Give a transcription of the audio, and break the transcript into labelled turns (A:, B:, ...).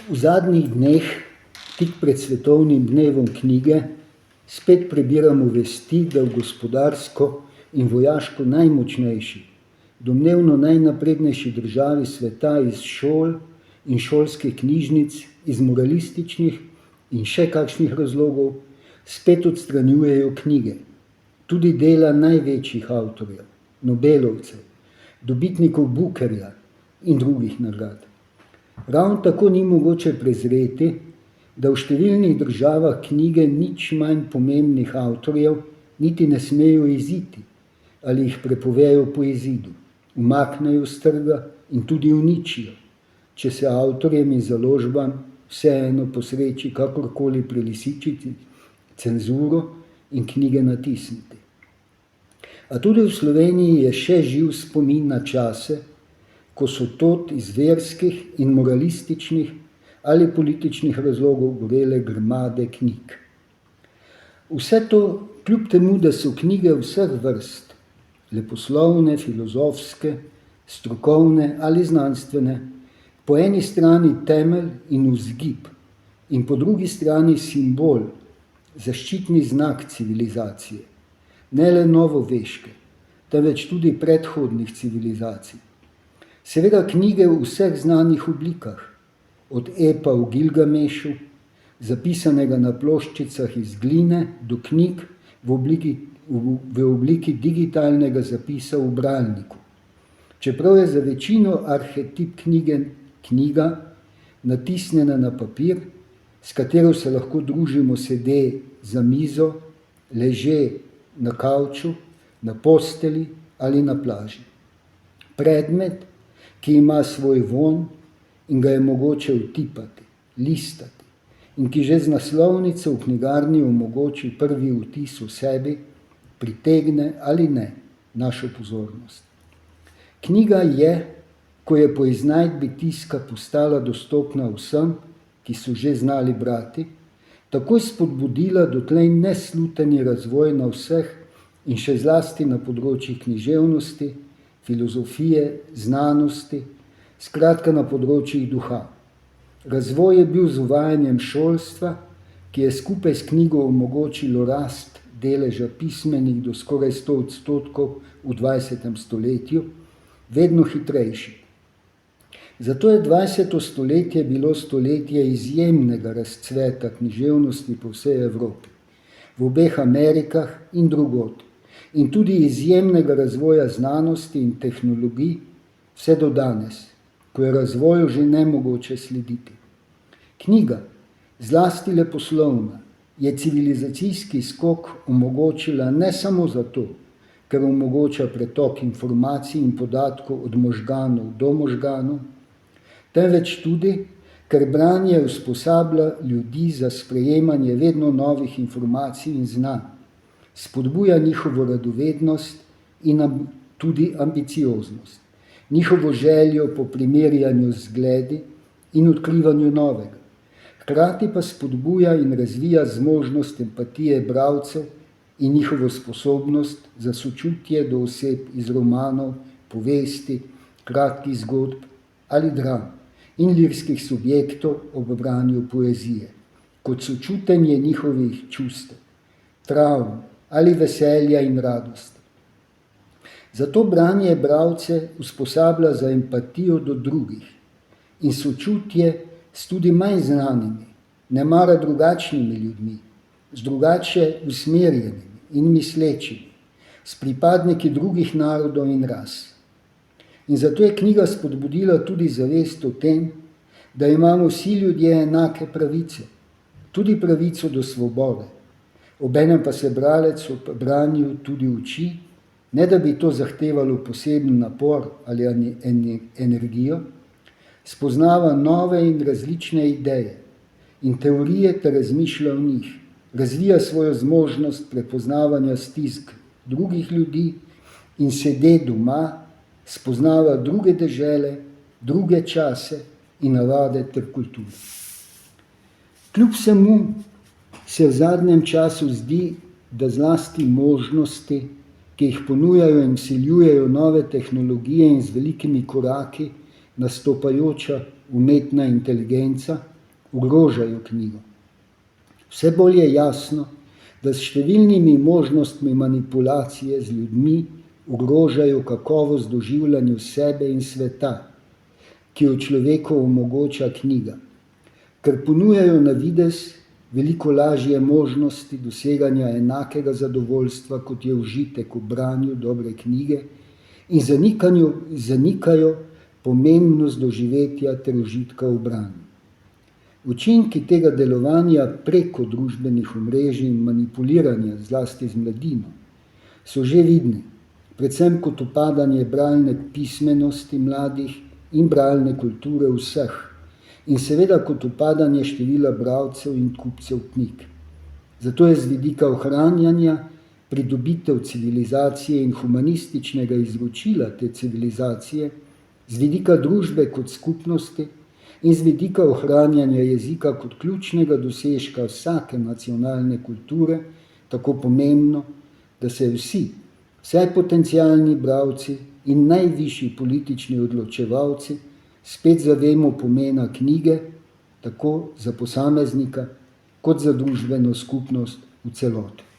A: V zadnjih dneh, tik pred svetovnim dnevom knjige, spet prebiramo vesti, da v gospodarsko in vojaško najmočnejši, domnevno najnaprednejši državi sveta iz šol in šolskih knjižnic, iz moralističnih in še kakšnih razlogov, spet odstranjujejo knjige, tudi dela največjih avtorjev, nobelovcev, dobitnikov Bookerja in drugih nagrad. Ravno tako ni mogoče prezreti, da v številnih državah knjige nič manj pomembnih avtorjev niti ne smejo iziti ali jih prepovejo po izidu, umaknejo s trga in tudi uničijo, če se avtorjem in založbam vseeno posreči kakorkoli prelisičiti cenzuro in knjige natisniti. A tudi v Sloveniji je še živ spomin na čase, ko so tod iz verskih in moralističnih ali političnih razlogov gorele grmade knjig. Vse to kljub temu, da so knjige vseh vrst, leposlovne, filozofske, strokovne ali znanstvene, po eni strani temelj in vzgib in po drugi strani simbol, zaščitni znak civilizacije, ne le novoveške, temveč tudi predhodnih civilizacij. Seveda knjige v vseh znanih oblikah, od epa v Gilgamešu, zapisanega na ploščicah iz gline, do knjig v obliki digitalnega zapisa v bralniku. Čeprav je za večino arhetip knjige knjiga, natisnjena na papir, s katero se lahko družimo sede za mizo, leže na kavču, na posteli ali na plaži. Predmet, ki ima svoj vonj in ga je mogoče vtipati, listati in ki že z naslovnico v knjigarni omogoči prvi vtis o sebi, pritegne ali ne našo pozornost. Knjiga je, ko je po iznajdbi tiska postala dostopna vsem, ki so že znali brati, takoj spodbudila dotlej nesluteni razvoj na vseh in še zlasti na področjih književnosti, filozofije, znanosti, skratka na področjih duha. Razvoj je bil z uvajanjem šolstva, ki je skupaj s knjigo omogočilo rast deleža pismenih do skoraj 100% v 20. stoletju, vedno hitrejši. Zato je 20. stoletje bilo stoletje izjemnega razcveta književnosti po vsej Evropi, v obeh Amerikah in drugod, in tudi izjemnega razvoja znanosti in tehnologij vse do danes, ko je razvoju že nemogoče slediti. Knjiga, zlasti leposlovna, je civilizacijski skok omogočila ne samo zato, ker omogoča pretok informacij in podatkov od možganov do možganov, temveč tudi, ker branje usposablja ljudi za sprejemanje vedno novih informacij in znanj, spodbuja njihovo radovednost in tudi ambicioznost, njihovo željo po primerjanju z zgledi in odkrivanju novega. Hkrati pa spodbuja in razvija zmožnost empatije bralcev in njihovo sposobnost za sočutje do oseb iz romanov, povesti, kratkih zgodb ali dram in lirskih subjektov ob branju poezije, kot sočutenje njihovih čustev, travm ali veselja in radosti. Zato branje bralce usposablja za empatijo do drugih in sočutje s tudi manj znanimi, nemara drugačnimi ljudmi, z drugače usmerjenimi in mislečimi, s pripadniki drugih narodov in ras. In zato je knjiga spodbudila tudi zavest o tem, da imamo vsi ljudje enake pravice, tudi pravico do svobode. Obenem pa se bralec ob branju tudi uči, ne da bi to zahtevalo poseben napor ali energijo, spoznava nove in različne ideje in teorije ter razmišlja o njih, razvija svojo zmožnost prepoznavanja stisk drugih ljudi in sede doma, spoznava druge dežele, druge čase in navade ter kulture. Kljub vsemu se v zadnjem času zdi, da zlasti možnosti, ki jih ponujajo in vsiljujejo nove tehnologije in z velikimi koraki nastopajoča umetna inteligenca, ogrožajo knjigo. Vse bolj je jasno, da s številnimi možnostmi manipulacije z ljudmi ogrožajo kakovost doživljanja sebe in sveta, ki jo človeku omogoča knjiga, ker ponujajo na videz veliko lažje možnosti doseganja enakega zadovoljstva, kot je užitek v branju dobre knjige, in zanikajo pomembnost doživetja ter užitka v branju. Učinki tega delovanja preko družbenih omrežij in manipuliranja, zlasti z mladino, so že vidni, predvsem kot upadanje bralne pismenosti mladih in bralne kulture vseh, in seveda kot upadanje števila bralcev in kupcev knjig. Zato je z vidika ohranjanja pridobitev civilizacije in humanističnega izročila te civilizacije, z vidika družbe kot skupnosti in z vidika ohranjanja jezika kot ključnega dosežka vsake nacionalne kulture tako pomembno, da se vsi, vsaj potencialni bralci in najvišji politični odločevalci, spet zavemo pomena knjige, tako za posameznika, kot za družbeno skupnost v celoti.